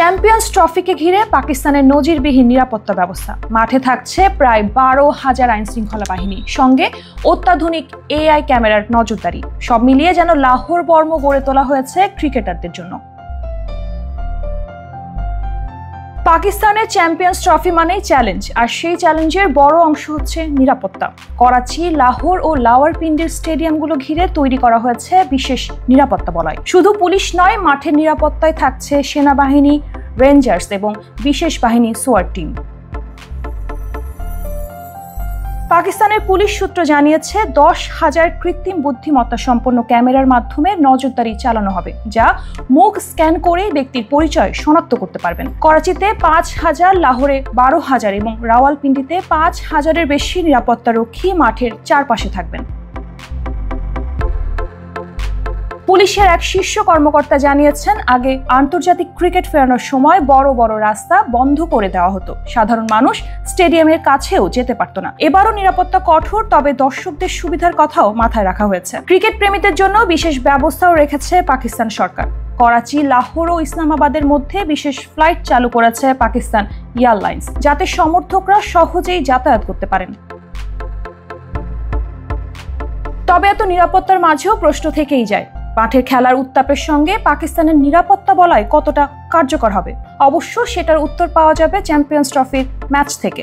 Champions ট্রফিকে ঘিরে পাকিস্তানের নজিরবিহীন নিরাপত্তা ব্যবস্থা। মাঠে থাকছে প্রায় 12,000 আইনশৃঙ্খলা বাহিনী, সঙ্গে অত্যাধুনিক AI ক্যামেরার নজরদারি। সব মিলিয়ে যেন লাহোর বর্ম গড়ে তোলা হয়েছে ক্রিকেটারদের জন্য। পাকিস্তানের চ্যাম্পিয়ন্স ট্রফি মানেই চ্যালেঞ্জ, আর সেই চ্যালেঞ্জের বড় অংশ হচ্ছে নিরাপত্তা। করাচি, লাহোর ও রাওয়ালপিন্ডির স্টেডিয়ামগুলো ঘিরে তৈরি করা হয়েছে বিশেষ নিরাপত্তা বলয়। শুধু পুলিশ নয়, মাঠের নিরাপত্তায় থাকছে সেনাবাহিনী, রেঞ্জার্স এবং বিশেষ বাহিনী সোয়াট টিম। পাকিস্তানের পুলিশ সূত্র জানিয়েছে 10,000 কৃত্রিম বুদ্ধিমত্তা সম্পন্ন ক্যামেরার মাধ্যমে নজরদারি চালানো হবে, যা মুখ স্ক্যান করেই ব্যক্তির পরিচয় শনাক্ত করতে পারবেন। করাচিতে 5,000, লাহোরে 12,000 এবং রাওয়ালপিন্ডিতে 5,000-এর বেশি নিরাপত্তারক্ষী মাঠের চারপাশে থাকবেন। পুলিশের এক শীর্ষ কর্মকর্তা জানিয়েছেন, আগে আন্তর্জাতিক ক্রিকেট ফেরানোর সময় বড় বড় রাস্তা বন্ধ করে দেওয়া হতো, সাধারণ মানুষ স্টেডিয়ামের কাছেও যেতে পারত না। এবারও নিরাপত্তা কঠোর, তবে দর্শকদের সুবিধার কথাও মাথায় রাখা হয়েছে। ক্রিকেট প্রেমীদের জন্য বিশেষ ব্যবস্থাও রেখেছে পাকিস্তান সরকার। করাচি, লাহোর ও ইসলামাবাদের মধ্যে বিশেষ ফ্লাইট চালু করেছে পাকিস্তান এয়ারলাইন্স, যাতে সমর্থকরা সহজেই যাতায়াত করতে পারেন। তবে এত নিরাপত্তার মাঝেও প্রশ্ন থেকেই যায়, মাঠের খেলার উত্তাপের সঙ্গে পাকিস্তানের নিরাপত্তা বলয় কতটা কার্যকর হবে। অবশ্য সেটার উত্তর পাওয়া যাবে চ্যাম্পিয়ন্স ট্রফির ম্যাচ থেকে।